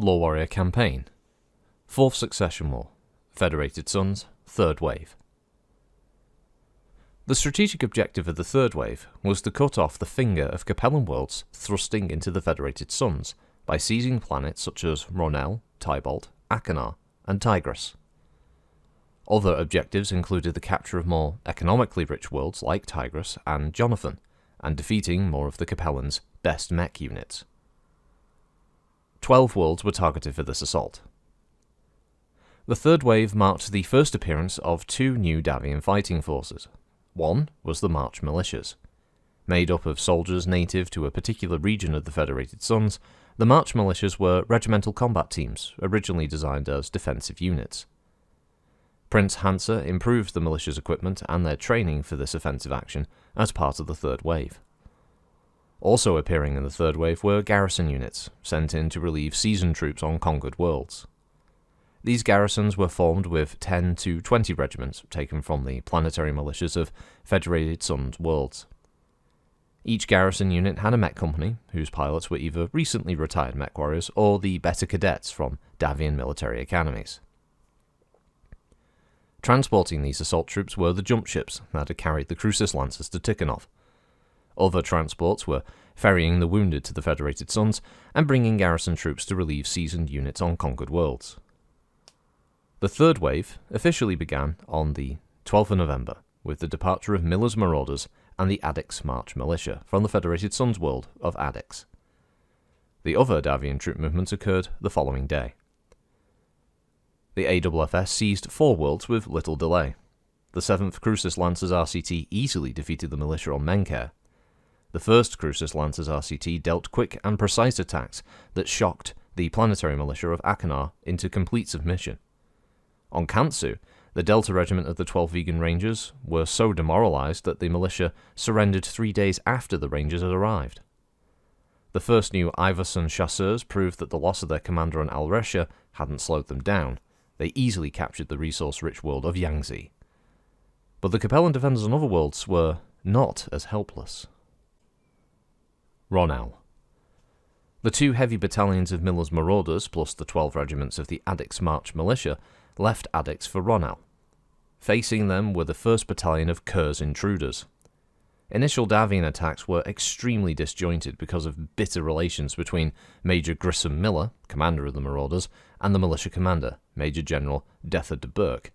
LoreWarrior Campaign, 4th Succession War, Federated Suns, 3rd Wave. The strategic objective of the Third Wave was to cut off the finger of Capellan worlds thrusting into the Federated Suns by seizing planets such as Ronel, Tybalt, Achenar, and Tigris. Other objectives included the capture of more economically rich worlds like Tigris and Jonathan, and defeating more of the Capellan's best mech units. 12 worlds were targeted for this assault. The Third Wave marked the first appearance of two new Davion fighting forces. One was the March Militias. Made up of soldiers native to a particular region of the Federated Suns, the March Militias were regimental combat teams, originally designed as defensive units. Prince Hansa improved the militia's equipment and their training for this offensive action as part of the Third Wave. Also appearing in the Third Wave were garrison units, sent in to relieve seasoned troops on conquered worlds. These garrisons were formed with 10 to 20 regiments taken from the planetary militias of Federated Suns worlds. Each garrison unit had a mech company, whose pilots were either recently retired mech warriors or the better cadets from Davion military academies. Transporting these assault troops were the jump ships that had carried the Crucis Lancers to Tikhonov. Other transports were ferrying the wounded to the Federated Suns and bringing garrison troops to relieve seasoned units on conquered worlds. The Third Wave officially began on the 12th of November with the departure of Miller's Marauders and the Addix March Militia from the Federated Suns world of Addix. The other Davion troop movements occurred the following day. The AWFS seized 4 worlds with little delay. The 7th Crucis Lancers RCT easily defeated the militia on Menker. The 1st Crucis Lancers RCT dealt quick and precise attacks that shocked the planetary militia of Achenar into complete submission. On Kantsu, the Delta Regiment of the 12 Vegan Rangers were so demoralized that the militia surrendered 3 days after the Rangers had arrived. The first new Iverson chasseurs proved that the loss of their commander on Alresha hadn't slowed them down. They easily captured the resource-rich world of Yangtze. But the Capellan defenders on other worlds were not as helpless. Ronel. The 2 heavy battalions of Miller's Marauders, plus the 12 regiments of the Addix March Militia, left Addix for Ronel. Facing them were the 1st Battalion of Kerr's Intruders. Initial Davion attacks were extremely disjointed because of bitter relations between Major Grissom Miller, commander of the Marauders, and the militia commander, Major General Dether de Burke.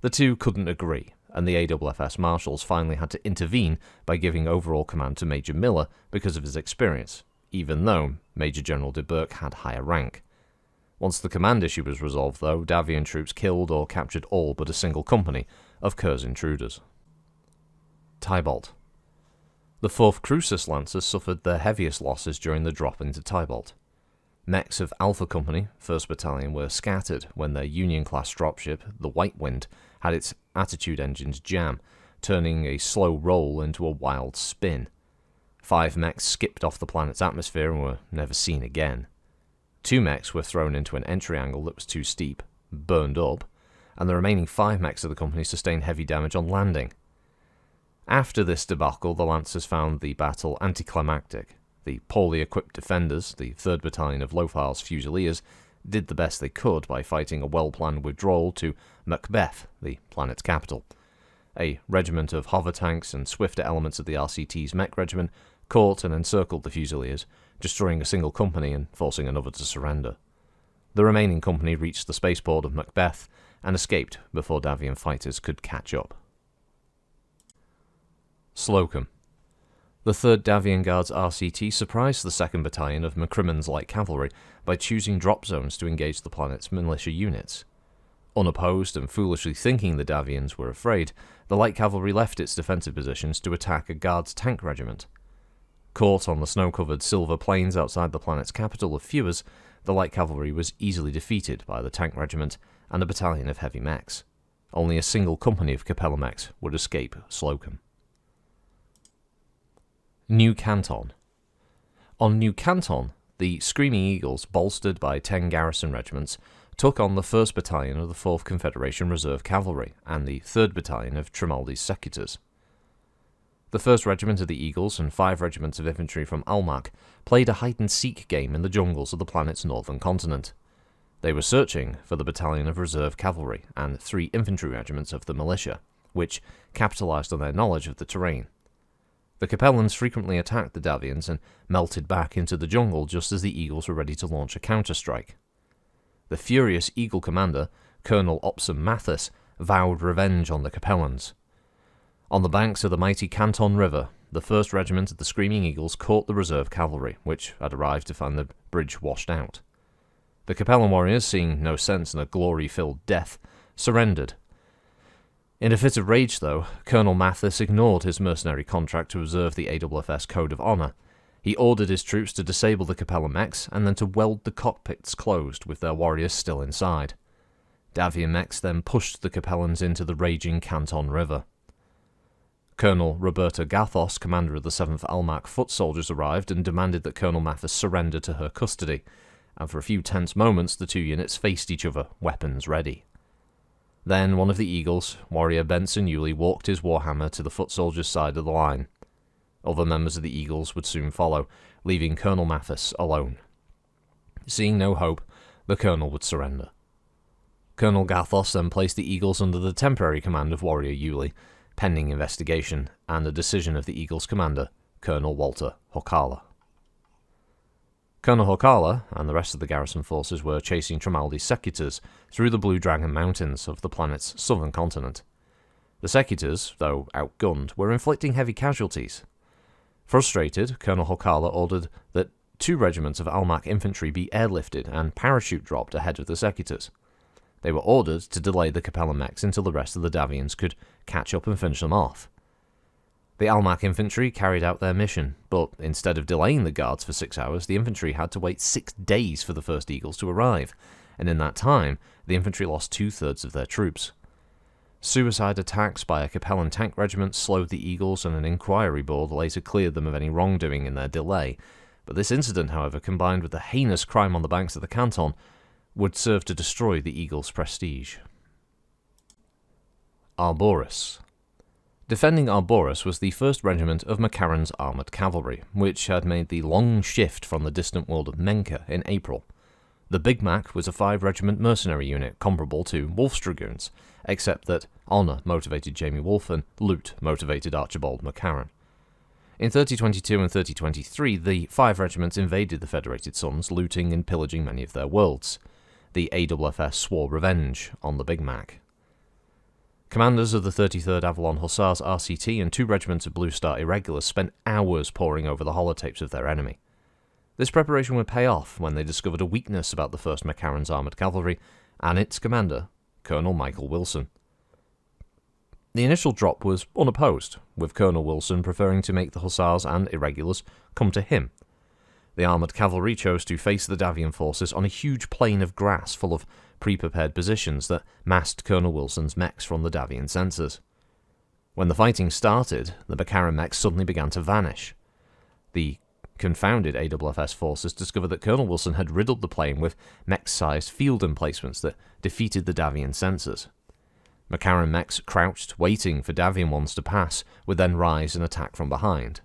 The two couldn't agree, and the AWFS marshals finally had to intervene by giving overall command to Major Miller because of his experience, even though Major General de Burke had higher rank. Once the command issue was resolved, though, Davion troops killed or captured all but a single company of Kerr's Intruders. Tybalt. The 4th Crucis Lancers suffered their heaviest losses during the drop into Tybalt. Mechs of Alpha Company, 1st Battalion, were scattered when their Union-class dropship, the White Wind, had its attitude engines jam, turning a slow roll into a wild spin. 5 mechs skipped off the planet's atmosphere and were never seen again. 2 mechs were thrown into an entry angle that was too steep, burned up, and the remaining 5 mechs of the company sustained heavy damage on landing. After this debacle, the Lancers found the battle anticlimactic. The poorly equipped defenders, the 3rd Battalion of Lothar's Fusiliers, did the best they could by fighting a well-planned withdrawal to Macbeth, the planet's capital. A regiment of hover tanks and swifter elements of the RCT's mech regiment caught and encircled the Fusiliers, destroying a single company and forcing another to surrender. The remaining company reached the spaceport of Macbeth and escaped before Davion fighters could catch up. Slocum. The 3rd Davion Guards RCT surprised the 2nd Battalion of McCrimmon's light cavalry by choosing drop zones to engage the planet's militia units. Unopposed and foolishly thinking the Davions were afraid, the light cavalry left its defensive positions to attack a Guards tank regiment. Caught on the snow-covered silver plains outside the planet's capital of Fewers, the light cavalry was easily defeated by the tank regiment and a battalion of heavy mechs. Only a single company of Capella mechs would escape Slocum. New Canton. On New Canton, the Screaming Eagles, bolstered by 10 garrison regiments, took on the 1st Battalion of the 4th Confederation Reserve Cavalry and the 3rd Battalion of Trimaldi's Secutors. The 1st Regiment of the Eagles and 5 regiments of infantry from Almac played a hide-and-seek game in the jungles of the planet's northern continent. They were searching for the battalion of reserve cavalry and 3 infantry regiments of the militia, which capitalized on their knowledge of the terrain. The Capellans frequently attacked the Davions and melted back into the jungle just as the Eagles were ready to launch a counterstrike. The furious Eagle commander, Colonel Opsom Mathis, vowed revenge on the Capellans. On the banks of the mighty Canton River, the 1st Regiment of the Screaming Eagles caught the reserve cavalry, which had arrived to find the bridge washed out. The Capellan warriors, seeing no sense in a glory-filled death, surrendered. In a fit of rage, though, Colonel Mathis ignored his mercenary contract to observe the AWFS Code of Honor. He ordered his troops to disable the Capellan mechs and then to weld the cockpits closed with their warriors still inside. Davion mechs then pushed the Capellans into the raging Canton River. Colonel Roberta Gathos, commander of the 7th Almac foot soldiers, arrived and demanded that Colonel Mathis surrender to her custody, and for a few tense moments the 2 units faced each other, weapons ready. Then one of the Eagles, warrior Benson Yulee, walked his warhammer to the foot soldiers' side of the line. Other members of the Eagles would soon follow, leaving Colonel Mathis alone. Seeing no hope, the colonel would surrender. Colonel Gathos then placed the Eagles under the temporary command of warrior Yulee, pending investigation and a decision of the Eagles' commander, Colonel Walter Hokala. Colonel Hokala and the rest of the garrison forces were chasing Trimaldi's secutors through the Blue Dragon Mountains of the planet's southern continent. The secutors, though outgunned, were inflicting heavy casualties. Frustrated, Colonel Hokala ordered that 2 regiments of Almac infantry be airlifted and parachute dropped ahead of the secutors. They were ordered to delay the Capellan mechs until the rest of the Davions could catch up and finish them off. The Almac infantry carried out their mission, but instead of delaying the guards for 6 hours, the infantry had to wait 6 days for the 1st Eagles to arrive, and in that time, the infantry lost 2/3 of their troops. Suicide attacks by a Capellan tank regiment slowed the Eagles, and an inquiry board later cleared them of any wrongdoing in their delay, but this incident, however, combined with the heinous crime on the banks of the Canton, would serve to destroy the Eagles' prestige. Arboris. Defending Arboris was the 1st Regiment of McCarran's Armoured Cavalry, which had made the long shift from the distant world of Menka in April. The Big Mac was a 5-regiment mercenary unit comparable to Wolf's Dragoons, except that honour motivated Jamie Wolfe and loot motivated Archibald McCarran. In 3022 and 3023, the 5 regiments invaded the Federated Suns, looting and pillaging many of their worlds. The AWFS swore revenge on the Big Mac. Commanders of the 33rd Avalon Hussars RCT and 2 regiments of Blue Star Irregulars spent hours poring over the holotapes of their enemy. This preparation would pay off when they discovered a weakness about the 1st McCarran's Armoured Cavalry and its commander, Colonel Michael Wilson. The initial drop was unopposed, with Colonel Wilson preferring to make the Hussars and Irregulars come to him. The armoured cavalry chose to face the Davion forces on a huge plain of grass full of pre-prepared positions that masked Colonel Wilson's mechs from the Davion sensors. When the fighting started, the McCarran mechs suddenly began to vanish. The confounded AWFS forces discovered that Colonel Wilson had riddled the plain with mech-sized field emplacements that defeated the Davion sensors. McCarran mechs crouched, waiting for Davion ones to pass, would then rise and attack from behind.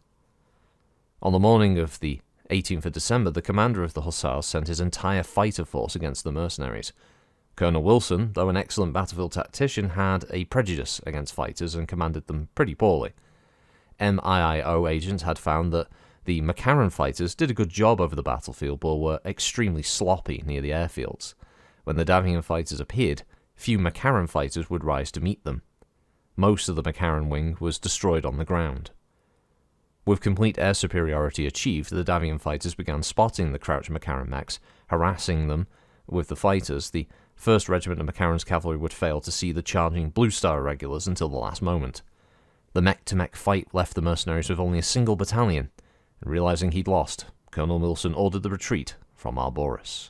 On the morning of the 18th of December, the commander of the Hussars sent his entire fighter force against the mercenaries. Colonel Wilson, though an excellent battlefield tactician, had a prejudice against fighters and commanded them pretty poorly. MIIO agents had found that the McCarran fighters did a good job over the battlefield but were extremely sloppy near the airfields. When the Davion fighters appeared, few McCarran fighters would rise to meet them. Most of the McCarran wing was destroyed on the ground. With complete air superiority achieved, the Davion fighters began spotting the crouched McCarran mechs, harassing them with the fighters. The 1st Regiment of McCarran's cavalry would fail to see the charging Blue Star Irregulars until the last moment. The mech-to-mech fight left the mercenaries with only a single battalion, and realizing he'd lost, Colonel Wilson ordered the retreat from Arboris.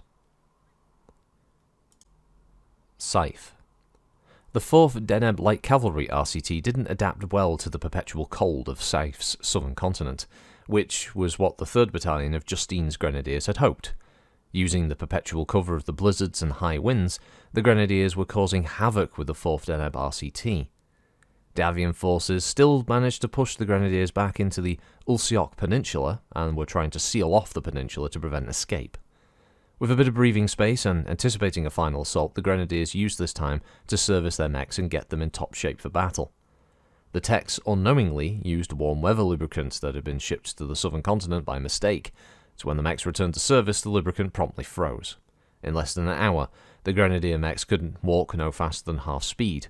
Scythe. The 4th Deneb Light Cavalry RCT didn't adapt well to the perpetual cold of Scythe's southern continent, which was what the 3rd Battalion of Justine's Grenadiers had hoped. Using the perpetual cover of the blizzards and high winds, the Grenadiers were causing havoc with the 4th Deneb RCT. Davion forces still managed to push the Grenadiers back into the Ulciok Peninsula and were trying to seal off the peninsula to prevent escape. With a bit of breathing space and anticipating a final assault, the Grenadiers used this time to service their mechs and get them in top shape for battle. The techs unknowingly used warm weather lubricants that had been shipped to the southern continent by mistake, so when the mechs returned to service, the lubricant promptly froze. In less than an hour, the Grenadier mechs couldn't walk no faster than half speed,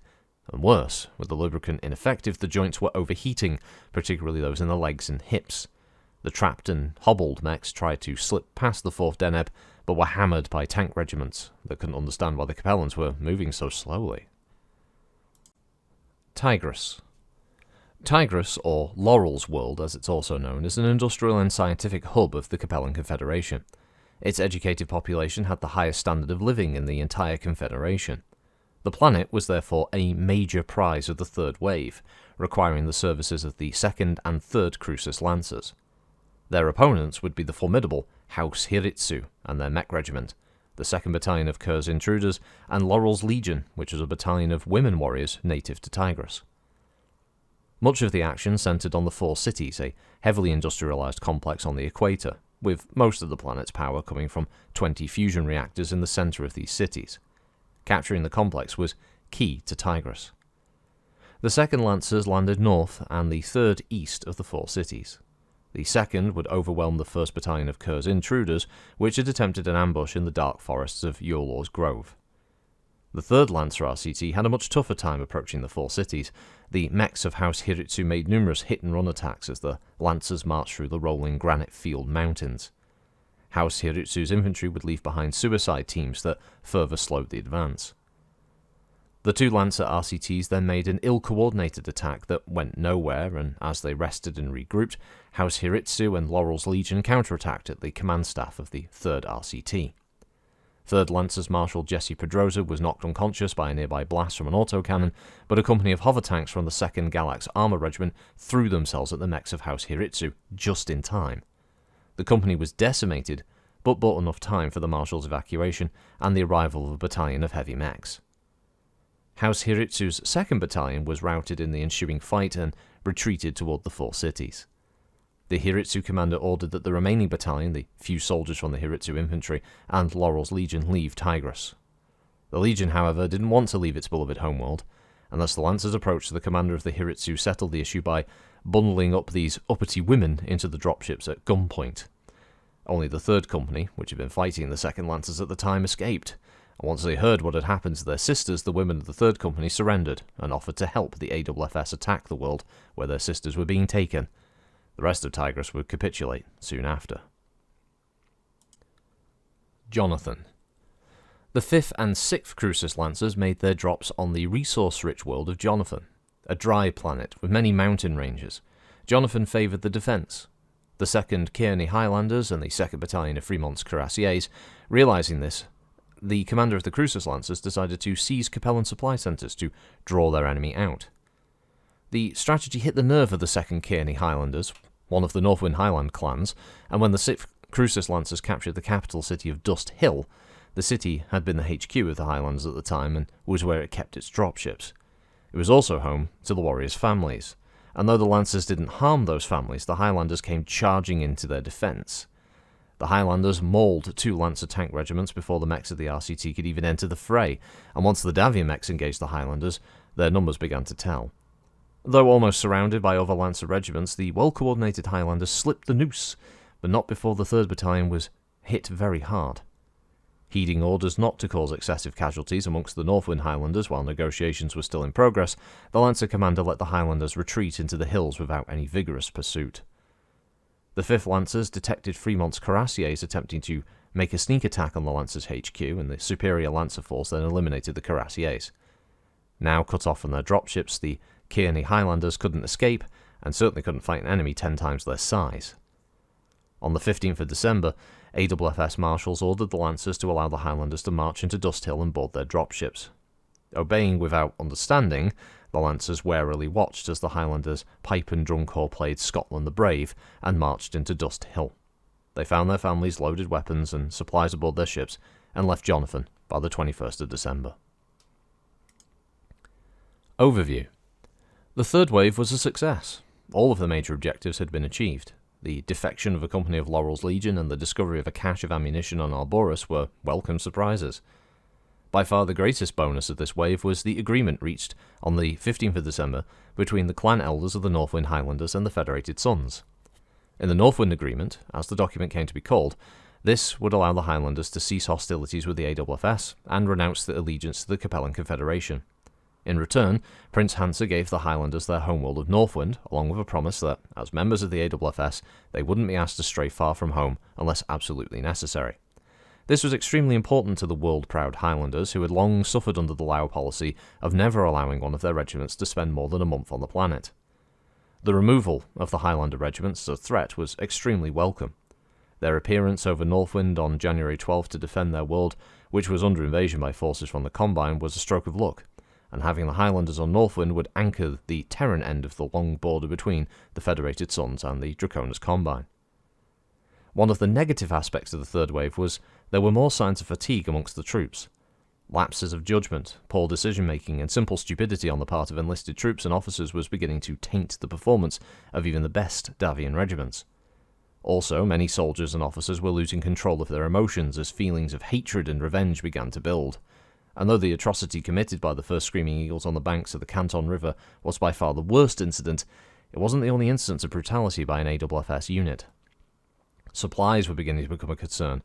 and worse, with the lubricant ineffective, the joints were overheating, particularly those in the legs and hips. The trapped and hobbled mechs tried to slip past the 4th Deneb, but were hammered by tank regiments that couldn't understand why the Capellans were moving so slowly. Tigris. Tigris, or Laurel's World as it's also known, is an industrial and scientific hub of the Capellan Confederation. Its educated population had the highest standard of living in the entire Confederation. The planet was therefore a major prize of the Third Wave, requiring the services of the 2nd and 3rd Crucis Lancers. Their opponents would be the formidable House Hiritsu and their mech regiment, the 2nd Battalion of Kerr's Intruders, and Laurel's Legion, which was a battalion of women warriors native to Tigris. Much of the action centred on the 4 cities, a heavily industrialised complex on the equator, with most of the planet's power coming from 20 fusion reactors in the centre of these cities. Capturing the complex was key to Tigris. The 2nd Lancers landed north and the 3rd east of the 4 cities. The 2nd would overwhelm the 1st Battalion of Kerr's Intruders, which had attempted an ambush in the dark forests of Yolor's Grove. The 3rd Lancer RCT had a much tougher time approaching the 4 cities. The mechs of House Hiritsu made numerous hit-and-run attacks as the Lancers marched through the rolling granite field mountains. House Hiritsu's infantry would leave behind suicide teams that further slowed the advance. The 2 Lancer RCTs then made an ill-coordinated attack that went nowhere, and as they rested and regrouped, House Hiritsu and Laurel's Legion counterattacked at the command staff of the 3rd RCT. 3rd Lancers Marshal Jesse Pedroza was knocked unconscious by a nearby blast from an autocannon, but a company of hover tanks from the 2nd Galax Armour Regiment threw themselves at the mechs of House Hiritsu just in time. The company was decimated, but bought enough time for the Marshal's evacuation and the arrival of a battalion of heavy mechs. House Hiritsu's 2nd Battalion was routed in the ensuing fight and retreated toward the 4 cities. The Hiritsu commander ordered that the remaining battalion, the few soldiers from the Hiritsu infantry, and Laurel's Legion leave Tigris. The Legion, however, didn't want to leave its beloved homeworld, and thus the Lancers approached the commander of the Hiritsu settled the issue by bundling up these uppity women into the dropships at gunpoint. Only the 3rd Company, which had been fighting the 2nd Lancers at the time, escaped, and once they heard what had happened to their sisters, the women of the 3rd Company surrendered and offered to help the AWFS attack the world where their sisters were being taken. The rest of Tigris would capitulate soon after. Jonathan. The 5th and 6th Crucis Lancers made their drops on the resource-rich world of Jonathan, a dry planet with many mountain ranges. Jonathan favoured the defence. The 2nd Kearney Highlanders and the 2nd Battalion of Fremont's Cuirassiers, realising this, the commander of the Crucis Lancers decided to seize Capellan supply centres to draw their enemy out. The strategy hit the nerve of the 2nd Kearney Highlanders, one of the Northwind Highland clans, and when the 6th Crucis Lancers captured the capital city of Dust Hill, the city had been the HQ of the Highlanders at the time and was where it kept its dropships. It was also home to the warriors' families, and though the Lancers didn't harm those families, the Highlanders came charging into their defence. The Highlanders mauled 2 Lancer tank regiments before the mechs of the RCT could even enter the fray, and once the Davion mechs engaged the Highlanders, their numbers began to tell. Though almost surrounded by other Lancer regiments, the well-coordinated Highlanders slipped the noose, but not before the 3rd Battalion was hit very hard. Heeding orders not to cause excessive casualties amongst the Northwind Highlanders while negotiations were still in progress, the Lancer commander let the Highlanders retreat into the hills without any vigorous pursuit. The 5th Lancers detected Fremont's Cuirassiers attempting to make a sneak attack on the Lancers' HQ, and the superior Lancer force then eliminated the Cuirassiers. Now cut off from their dropships, the Kearney Highlanders couldn't escape, and certainly couldn't fight an enemy 10 times their size. On the 15th of December, AWFS marshals ordered the Lancers to allow the Highlanders to march into Dust Hill and board their dropships. Obeying without understanding, the Lancers warily watched as the Highlanders' pipe and drum corps played Scotland the Brave and marched into Dust Hill. They found their families loaded weapons and supplies aboard their ships and left Jonathan by the 21st of December. Overview. The third wave was a success. All of the major objectives had been achieved. The defection of a company of Laurel's Legion and the discovery of a cache of ammunition on Alborus were welcome surprises. By far the greatest bonus of this wave was the agreement reached on the 15th of December between the clan elders of the Northwind Highlanders and the Federated Suns. In the Northwind Agreement, as the document came to be called, this would allow the Highlanders to cease hostilities with the AFS and renounce their allegiance to the Capellan Confederation. In return, Prince Hansa gave the Highlanders their homeworld of Northwind, along with a promise that, as members of the AFS, they wouldn't be asked to stray far from home unless absolutely necessary. This was extremely important to the world-proud Highlanders, who had long suffered under the Lao policy of never allowing one of their regiments to spend more than a month on the planet. The removal of the Highlander regiments as a threat was extremely welcome. Their appearance over Northwind on January 12th to defend their world, which was under invasion by forces from the Combine, was a stroke of luck, and having the Highlanders on Northwind would anchor the Terran end of the long border between the Federated Suns and the Draconis Combine. One of the negative aspects of the third wave was there were more signs of fatigue amongst the troops. Lapses of judgment, poor decision-making, and simple stupidity on the part of enlisted troops and officers was beginning to taint the performance of even the best Davion regiments. Also, many soldiers and officers were losing control of their emotions as feelings of hatred and revenge began to build. And though the atrocity committed by the first Screaming Eagles on the banks of the Canton River was by far the worst incident, it wasn't the only instance of brutality by an AFS unit. Supplies were beginning to become a concern.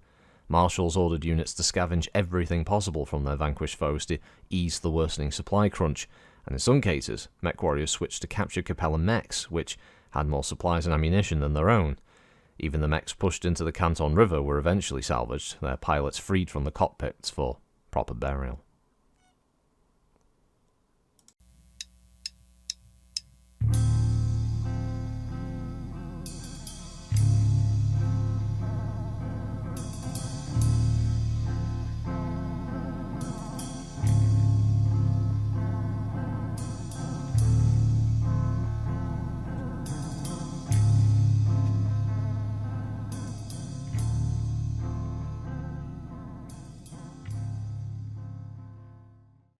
Marshals ordered units to scavenge everything possible from their vanquished foes to ease the worsening supply crunch, and in some cases, mech warriors switched to capture Capellan mechs, which had more supplies and ammunition than their own. Even the mechs pushed into the Canton River were eventually salvaged, their pilots freed from the cockpits for proper burial.